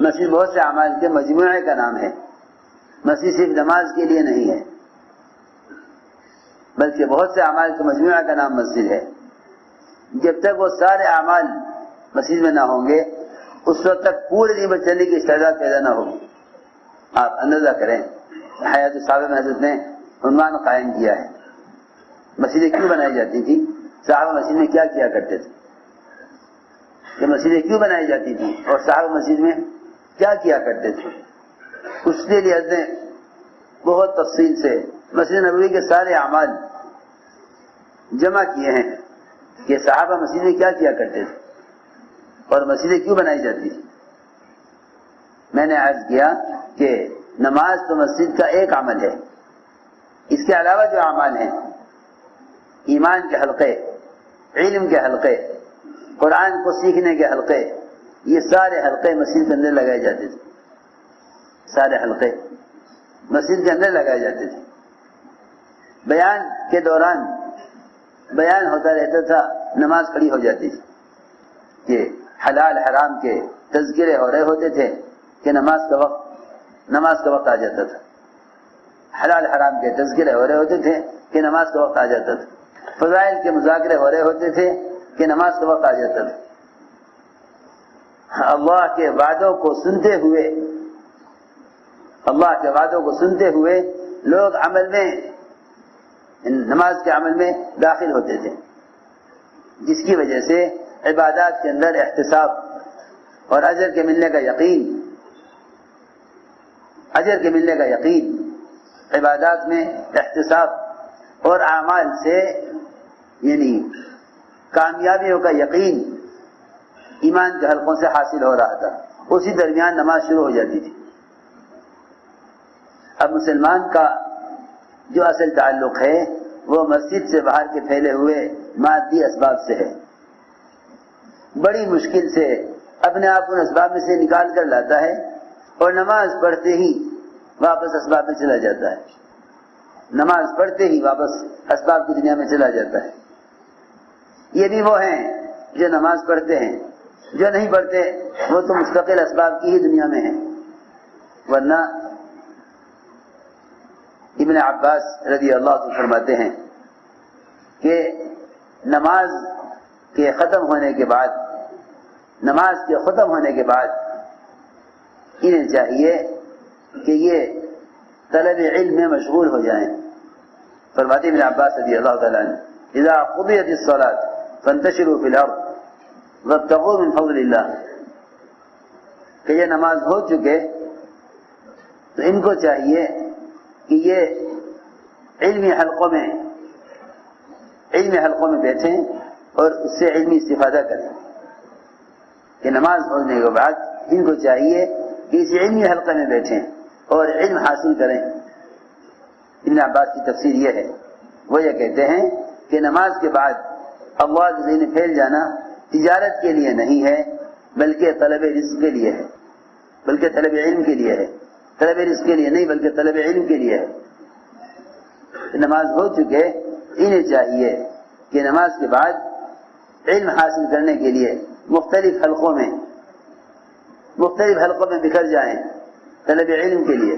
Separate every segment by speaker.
Speaker 1: مسجد بہت سے اعمال کے مجموعے کا نام ہے، مسجد صرف نماز کے لیے نہیں ہے بلکہ بہت سے اعمال کے مجموعہ کا نام مسجد ہے۔ جب تک وہ سارے اعمال مسجد میں نہ ہوں گے اس وقت تک پورے دن چلنے کی استعداد پیدا نہ ہوگی۔ آپ اندازہ کریں، حیات صحابہ میں حضرت نے عنوان قائم کیا ہے، مسجدیں کیوں بنائی جاتی تھی، صحابہ مسجد میں کیا کیا کرتے تھے، کہ مسجدیں کیوں بنائی جاتی تھی اور صحابہ مسجد میں کیا کیا کرتے تھے، اس کے لیے حضرت نے بہت تفصیل سے مسجد نبوی کے سارے اعمال جمع کیے ہیں کہ صحابہ مسجد میں کیا کیا کرتے تھے اور مسجدیں کیوں بنائی جاتی تھی۔ میں نے عرض کیا کہ نماز تو مسجد کا ایک عمل ہے، اس کے علاوہ جو اعمال ہیں، ایمان کے حلقے، علم کے حلقے، قرآن کو سیکھنے کے حلقے، یہ سارے حلقے مسجد کے اندر لگائے جاتے تھے، سارے حلقے مسجد کے اندر لگائے جاتے تھے۔ بیان کے دوران بیان ہوتا رہتا تھا، نماز کھڑی ہو جاتی تھی کہ حلال حرام کے تذکرے ہو رہے ہوتے تھے کہ نماز کا وقت آ جاتا تھا، حلال حرام کے تذکرے ہو رہے ہوتے تھے کہ نماز کا وقت آ جاتا تھا، فضائل کے مذاکرے ہو رہے ہوتے تھے کہ نماز کا وقت آ جاتا تھا۔ اللہ کے وعدوں کو سنتے ہوئے لوگ عمل میں، نماز کے عمل میں داخل ہوتے تھے، جس کی وجہ سے عبادات کے اندر احتساب اور اجر کے ملنے کا یقین، عبادات میں احتساب اور اعمال سے یعنی کامیابیوں کا یقین ایمان کے حلقوں سے حاصل ہو رہا تھا، اسی درمیان نماز شروع ہو جاتی تھی۔ اب مسلمان کا جو اصل تعلق ہے وہ مسجد سے باہر کے پھیلے ہوئے مادی اسباب سے ہے، بڑی مشکل سے اپنے آپ ان اسباب میں سے نکال کر لاتا ہے اور نماز پڑھتے ہی واپس اسباب میں چلا جاتا ہے، نماز پڑھتے ہی واپس اسباب کی دنیا میں چلا جاتا ہے۔ یہ بھی وہ ہیں جو نماز پڑھتے ہیں، جو نہیں پڑھتے وہ تو مستقل اسباب کی ہی دنیا میں ہیں۔ ورنہ ابن عباس رضی اللہ عنہ فرماتے ہیں کہ نماز کے ختم ہونے کے بعد انہیں چاہیے کہ یہ طلب علم میں مشغول ہو جائیں۔ فرماتے ابن عباس رضی اللہ تعالیٰ عنہ اذا قضیت الصلاۃ فانتشروا فی الارض وابتغوا من فضل اللہ، کہ یہ نماز ہو چکے تو ان کو چاہیے کہ یہ علمی حلقوں میں بیٹھیں اور اس سے علمی استفادہ کریں، کہ نماز پڑھنے کے بعد ان کو چاہیے کہ اس علمی حلقے میں بیٹھیں اور علم حاصل کریں۔ ابن عباس کی تفسیر یہ ہے، وہ یہ کہتے ہیں کہ نماز کے بعد اللہ کے ذہن پھیل جانا تجارت کے لیے نہیں ہے بلکہ طلب رزق کے لیے ہے، بلکہ طلب علم کے لیے ہے، طلب رزق کے لیے نہیں بلکہ طلب علم کے لیے ہے۔ نماز ہو چکے انہیں چاہیے کہ نماز کے بعد علم حاصل کرنے کے لیے مختلف حلقوں میں بکھر جائیں طلب علم کے لیے۔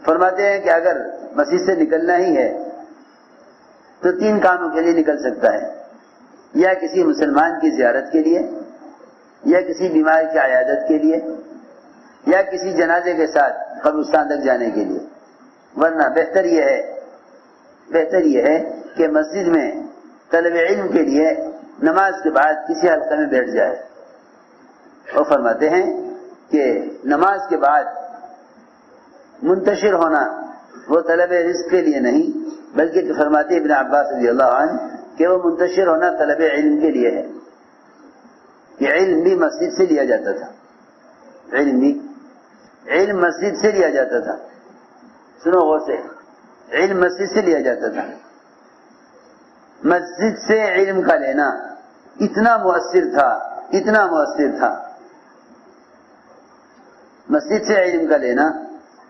Speaker 1: فرماتے ہیں کہ اگر مسجد سے نکلنا ہی ہے تو 3 کاموں کے لیے نکل سکتا ہے، یا کسی مسلمان کی زیارت کے لیے، یا کسی بیمار کی عیادت کے لیے، یا کسی جنازے کے ساتھ قبرستان تک جانے کے لیے۔ ورنہ بہتر یہ ہے کہ مسجد میں طلب علم کے لیے نماز کے بعد کسی حلقے میں بیٹھ جائے۔ اور فرماتے ہیں کہ نماز کے بعد منتشر ہونا وہ طلب رزق کے لیے نہیں بلکہ فرماتے ابن عباس رضی اللہ عنہ کہ وہ منتشر ہونا طلب علم کے لیے ہے۔ یہ علم بھی مسجد سے لیا جاتا تھا، علم مسجد سے لیا جاتا تھا، سنو غور سے، علم مسجد سے لیا جاتا تھا۔ مسجد سے علم کا لینا اتنا مؤثر تھا، مسجد سے علم کا لینا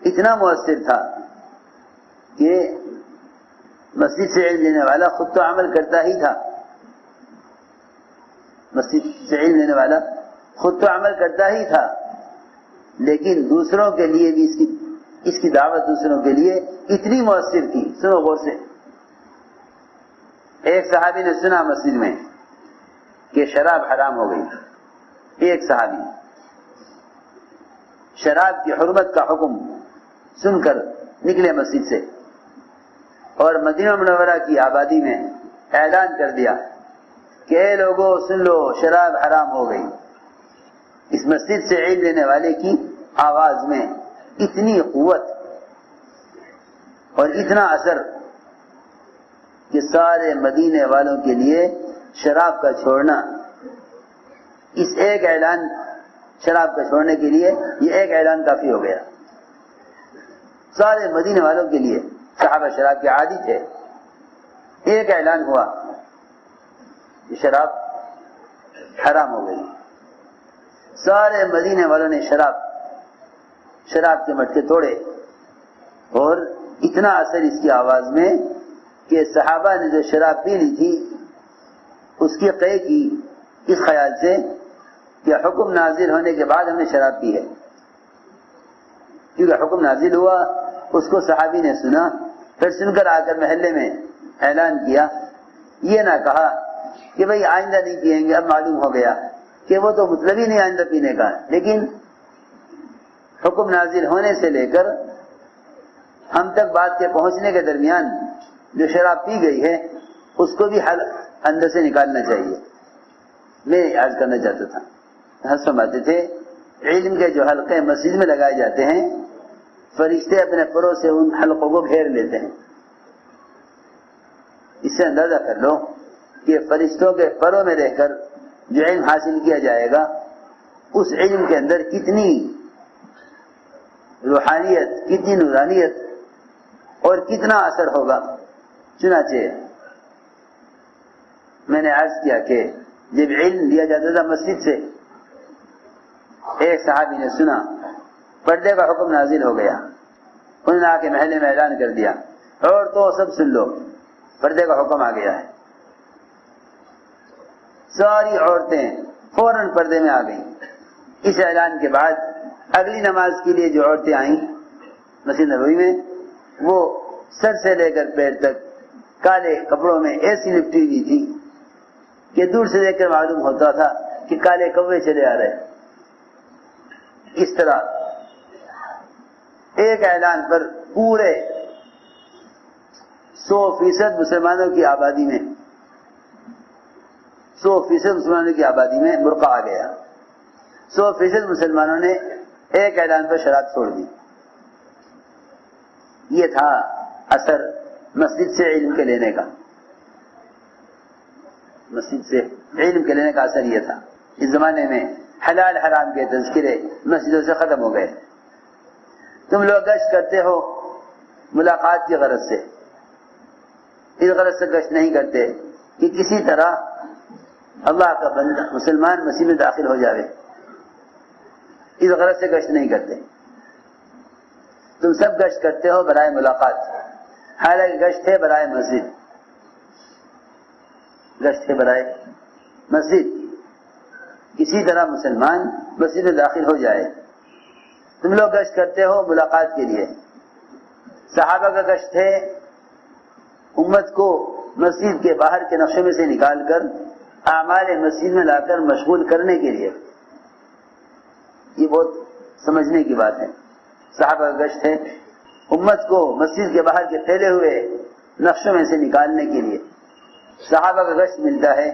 Speaker 1: اتنا مؤثر تھا کہ مسجد سے علم لینے والا خود تو عمل کرتا ہی تھا، مسجد سے علم لینے والا خود تو عمل کرتا ہی تھا، لیکن دوسروں کے لیے بھی اس کی دعوت دوسروں کے لیے اتنی مؤثر تھی. سنو غور سے. ایک صحابی نے سنا مسجد میں کہ شراب حرام ہو گئی. ایک صحابی شراب کی حرمت کا حکم سن کر نکلے مسجد سے اور مدینہ منورہ کی آبادی میں اعلان کر دیا کہ اے لوگوں سن لو، شراب حرام ہو گئی. اس مسجد سے علم لینے والے کی آواز میں اتنی قوت اور اتنا اثر کہ سارے مدینے والوں کے لیے شراب کا چھوڑنا، اس ایک اعلان، شراب کا چھوڑنے کے لیے یہ ایک اعلان کافی ہو گیا. سارے مدینے والوں کے لیے، صحابہ شراب کے عادی تھے، ایک اعلان ہوا کہ شراب حرام ہو گئی. سارے مدینے والوں نے شراب کے مٹکے توڑے اور اتنا اثر اس کی آواز میں کہ صحابہ نے جو شراب پی لی تھی اس کی قے کی اس خیال سے کہ حکم نازل ہونے کے بعد ہم نے شراب پی ہے. کیونکہ حکم نازل ہوا، اس کو صحابی نے سنا، پھر سن کر آ کر محلے میں اعلان کیا. یہ نہ کہا کہ بھئی آئندہ نہیں پیئیں گے، اب معلوم ہو گیا کہ وہ تو مطلب ہی نہیں آئندہ پینے کا. لیکن حکم نازل ہونے سے لے کر ہم تک بات کے پہنچنے کے درمیان جو شراب پی گئی ہے اس کو بھی اندر سے نکالنا چاہیے. میں عرض کرنا چاہتا تھا، فرماتے تھے علم کے جو حلقے مسجد میں لگائے جاتے ہیں، فرشتے اپنے پروں سے ان حلقوں کو گھیر لیتے ہیں. اس سے اندازہ کر لو کہ فرشتوں کے پروں میں رہ کر جو علم حاصل کیا جائے گا اس علم کے اندر کتنی روحانیت، کتنی نورانیت اور کتنا اثر ہوگا. چنانچہ میں نے عرض کیا کہ جب علم لیا جاتا تھا مسجد سے، ایک صحابی نے سنا پردے کا حکم نازل ہو گیا. انہوں نے آ کے محلے میں اعلان کر دیا، اور تو سب سن لو، پردے کا حکم آ گیا ہے. ساری عورتیں فوراً پردے میں آ گئیں. اس اعلان کے بعد اگلی نماز کے لیے جو عورتیں آئیں مسجد نبوی میں، وہ سر سے لے کر پیر تک کالے کپڑوں میں ایسی لپٹی ہوئی تھی کہ دور سے دیکھ کر معلوم ہوتا تھا کہ کالے کوے چلے آ رہے. اس طرح ایک اعلان پر پورے 100% مسلمانوں کی آبادی میں 100% مسلمانوں کی آبادی میں برقع آ گیا. 100% مسلمانوں نے ایک اعلان پر شراب چھوڑ دی. یہ تھا اثر مسجد سے علم کے لینے کا. مسجد سے علم کے لینے کا اثر یہ تھا. اس زمانے میں حلال حرام کے تذکرے مسجدوں سے ختم ہو گئے. تم لوگ گشت کرتے ہو ملاقات کی غرض سے، اس غرض سے گشت نہیں کرتے کہ کسی طرح اللہ کا بندہ مسلمان مسیح میں داخل ہو جاوے. اس غرض سے گشت نہیں کرتے. تم سب گشت کرتے ہو برائے ملاقات، حالانکہ گشت ہے برائے مسجد. گشت ہے برائے مسجد، کسی طرح مسلمان مسجد میں داخل ہو جائے. تم لوگ گشت کرتے ہو ملاقات کے لیے. صحابہ کا گشت ہے امت کو مسجد کے باہر کے نقشے میں سے نکال کر اعمال مسجد میں لا کر مشغول کرنے کے لیے. یہ بہت سمجھنے کی بات ہے. صحابہ کا گشت ہے امت کو مسجد کے باہر کے پھیلے ہوئے نقشوں میں سے نکالنے کے لیے. صحابہ کا گشت ملتا ہے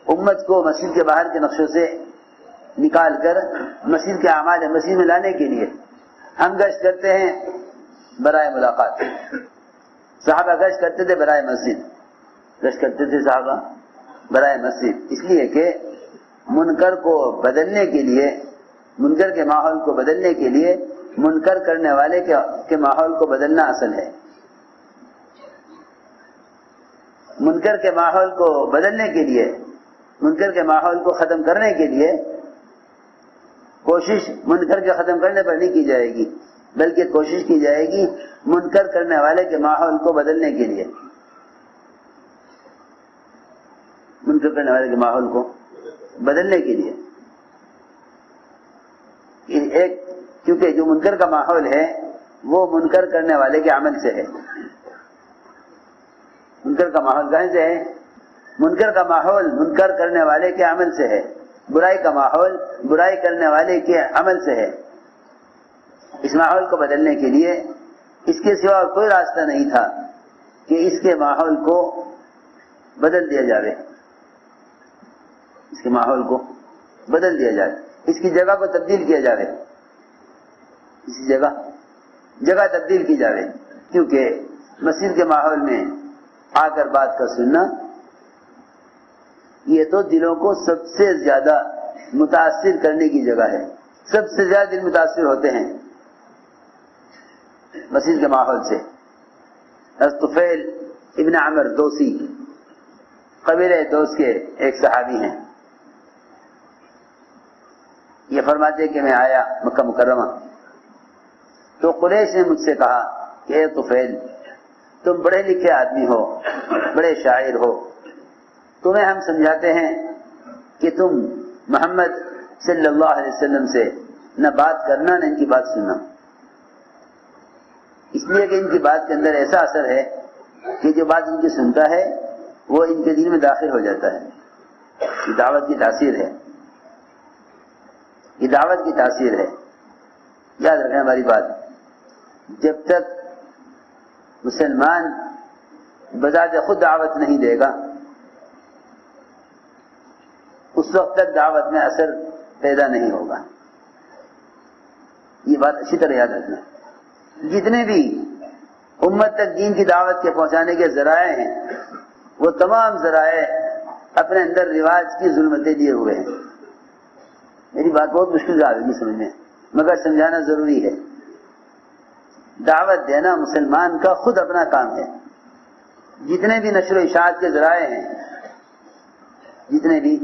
Speaker 1: امت کو مسجد کے باہر کے نقشوں سے نکال کر مسجد کے اعمال مسجد میں لانے کے لیے. ہم گشت کرتے ہیں برائے ملاقات. صحابہ گشت کرتے تھے برائے مسجد. گشت کرتے تھے صحابہ برائے مسجد، اس لیے کہ منکر کو بدلنے کے لیے، منکر کے ماحول کو بدلنے کے لیے منکر کرنے والے کے ماحول کو بدلنا اصل ہے. منکر کے ماحول کو بدلنے کے لیے، منکر کے ماحول کو ختم کرنے کے لیے کوشش منکر کے ختم کرنے پر نہیں کی جائے گی، بلکہ کوشش کی جائے گی منکر کرنے والے کے ماحول کو بدلنے کے لیے. منکر کرنے والے کے ماحول کو بدلنے کے لیے ایک کیونکہ جو منکر کا ماحول ہے وہ منکر کرنے والے کے عمل سے ہے. منکر کا ماحول کہاں سے ہے؟ منکر کا ماحول منکر کرنے والے کے عمل سے ہے. برائی کا ماحول برائی کرنے والے کے عمل سے ہے. اس ماحول کو بدلنے کے لیے اس کے سوا کوئی راستہ نہیں تھا کہ اس کے ماحول کو بدل دیا جائے. اس کے ماحول کو بدل دیا جائے, اس کی جگہ کو تبدیل کیا جائے, اس کی جگہ تبدیل کی جائے. کیونکہ مسجد کے ماحول میں آ کر بات کا سننا یہ تو دلوں کو سب سے زیادہ متاثر کرنے کی جگہ ہے. سب سے زیادہ دل متاثر ہوتے ہیں مسجد کے ماحول سے. طفیل ابن عمر دوسی قبیلہ دوس کے ایک صحابی ہیں. یہ فرماتے کہ میں آیا مکہ مکرمہ تو قریش نے مجھ سے کہا کہ اے طفیل, تم بڑے لکھے آدمی ہو, بڑے شاعر ہو, تمہیں ہم سمجھاتے ہیں کہ تم محمد صلی اللہ علیہ وسلم سے نہ بات کرنا نہ ان کی بات سننا, اس لیے کہ ان کی بات کے اندر ایسا اثر ہے کہ جو بات ان کی سنتا ہے وہ ان کے دل میں داخل ہو جاتا ہے. یہ دعوت کی تاثیر ہے, یہ دعوت کی تاثیر ہے. یاد رکھیں ہماری بات, جب تک مسلمان بذات خود دعوت نہیں دے گا اس وقت تک دعوت میں اثر پیدا نہیں ہوگا. یہ بات اچھی طرح یاد رکھنا. جتنے بھی امت تک دین کی دعوت کے پہنچانے کے ذرائع ہیں وہ تمام ذرائع اپنے اندر رواج کی ظلمتیں لیے ہوئے ہیں. میری بات بہت مشکل سے آئے گی سمجھنے, مگر سمجھانا ضروری ہے. دعوت دینا مسلمان کا خود اپنا کام ہے. جتنے بھی نشر و اشاعت کے ذرائع ہیں, جتنے بھی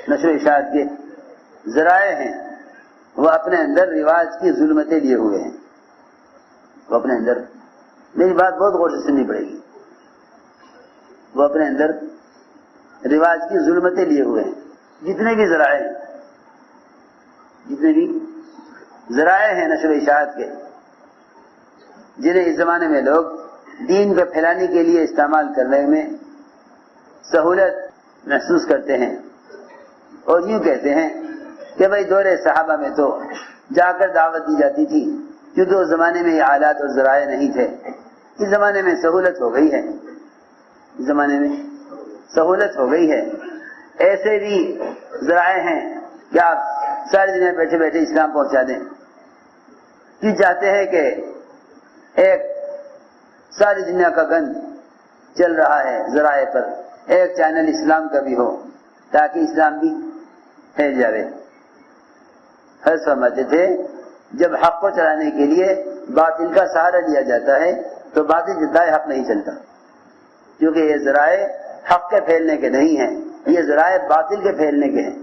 Speaker 1: نشر و اشاعت کے ذرائع ہیں وہ اپنے اندر رواج کی ظلمتیں لیے ہوئے ہیں. وہ اپنے اندر, میری بات بہت غور سے سننی پڑے گی, وہ اپنے اندر رواج کی ظلمتیں لیے ہوئے ہیں. جتنے بھی ذرائع ہیں, جتنے بھی ذرائع ہیں نشر و اشاعت کے, جنہیں اس زمانے میں لوگ دین کو پھیلانے کے لیے استعمال کرنے میں سہولت محسوس کرتے ہیں اور یوں کہتے ہیں کہ بھائی دور صحابہ میں تو جا کر دعوت دی جاتی تھی کیونکہ اس زمانے میں یہ آلات اور ذرائع نہیں تھے. اس زمانے میں سہولت ہو گئی ہے, اس زمانے میں سہولت ہو گئی ہے. ایسے بھی ذرائع ہیں کہ آپ ساری دنیا بیٹھے بیٹھے اسلام پہنچا دیں. کہ چاہتے ہیں کہ ایک ساری دنیا کا گند چل رہا ہے ذرائع پر, ایک چینل اسلام کا بھی ہو تاکہ اسلام بھی پھیل جائے. حضرت فرماتے تھے جب حق کو چلانے کے لیے باطل کا سہارا لیا جاتا ہے تو باطل جتنا حق نہیں چلتا, کیونکہ یہ ذرائع حق کے پھیلنے کے نہیں ہیں, یہ ذرائع باطل کے پھیلنے کے ہیں.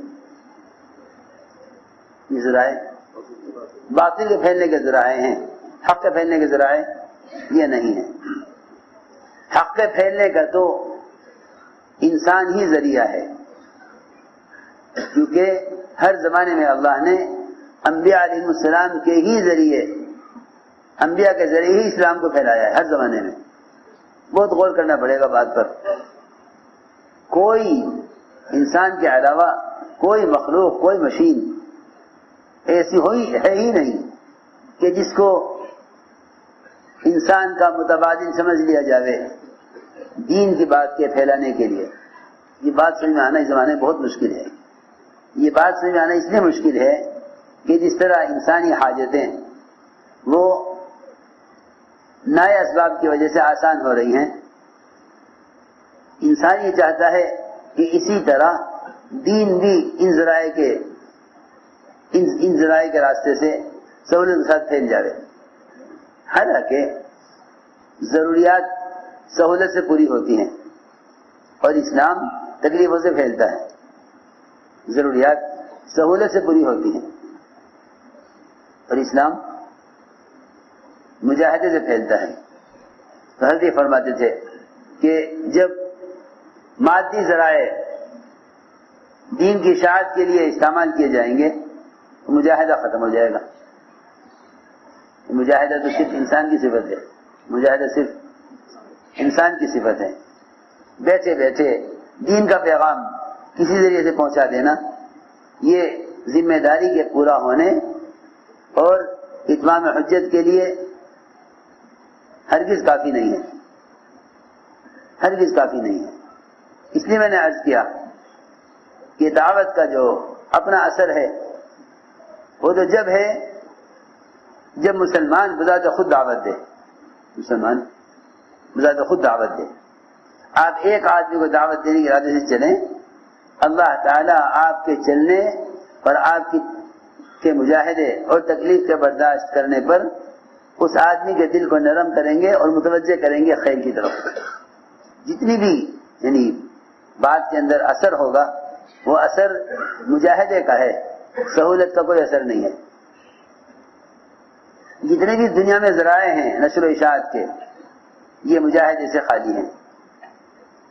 Speaker 1: یہ ذرائع باطل کے پھیلنے کے ذرائع ہیں, حق کے پھیلنے کے ذرائع یہ نہیں ہیں. حق کے پھیلنے کا تو انسان ہی ذریعہ ہے, کیونکہ ہر زمانے میں اللہ نے انبیاء علیہ السلام کے ہی ذریعے, انبیاء کے ذریعے ہی اسلام کو پھیلایا ہے ہر زمانے میں. بہت غور کرنا پڑے گا بات پر. کوئی انسان کے علاوہ کوئی مخلوق, کوئی مشین ایسی ہے ہی نہیں کہ جس کو انسان کا متبادل سمجھ لیا جائے دین کی بات کے پھیلانے کے لیے. یہ بات سمجھ میں آنا اس زمانے میں بہت مشکل ہے. یہ بات سمجھ میں آنا اس لیے مشکل ہے کہ جس طرح انسانی حاجتیں وہ نئے اسباب کی وجہ سے آسان ہو رہی ہیں, انسان یہ چاہتا ہے کہ اسی طرح دین بھی ان ذرائع کے راستے سے سہولت کے ساتھ پھیل جائے. حالانکہ ضروریات سہولت سے پوری ہوتی ہیں اور اسلام تکلیفوں سے پھیلتا ہے. ضروریات سہولت سے پوری ہوتی ہیں اور اسلام مجاہدے سے پھیلتا ہے. تو حضرت فرماتے تھے کہ جب مادی ذرائع دین کی اشاعت کے لیے استعمال کیے جائیں گے مجاہدہ ختم ہو جائے گا. مجاہدہ تو صرف انسان کی صفت ہے. مجاہدہ صرف انسان کی صفت ہے. بیٹھے بیٹھے دین کا پیغام کسی ذریعے سے پہنچا دینا یہ ذمہ داری کے پورا ہونے اور اتمام حجت کے لیے ہرگز کافی نہیں ہے. ہرگز کافی نہیں ہے. اس لیے میں نے عرض کیا کہ دعوت کا جو اپنا اثر ہے وہ تو جب ہے جب مسلمان بذات خود دعوت دے. مسلمان بذات خود دعوت دے. آپ ایک آدمی کو دعوت دینے کے ارادے سے چلیں, اللہ تعالیٰ آپ کے چلنے اور آپ کے مجاہدے اور تکلیف کے برداشت کرنے پر اس آدمی کے دل کو نرم کریں گے اور متوجہ کریں گے خیر کی طرف. جتنی بھی یعنی بات کے اندر اثر ہوگا وہ اثر مجاہدے کا ہے, سہولت کا کوئی اثر نہیں ہے. جتنے بھی دنیا میں ذرائع ہیں نشر و اشاعت کے یہ مجاہدے سے خالی ہیں,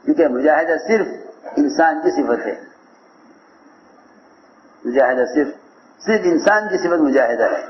Speaker 1: کیونکہ مجاہدہ صرف انسان کی صفت ہے. مجاہدہ صرف انسان کی صفت مجاہدہ ہے.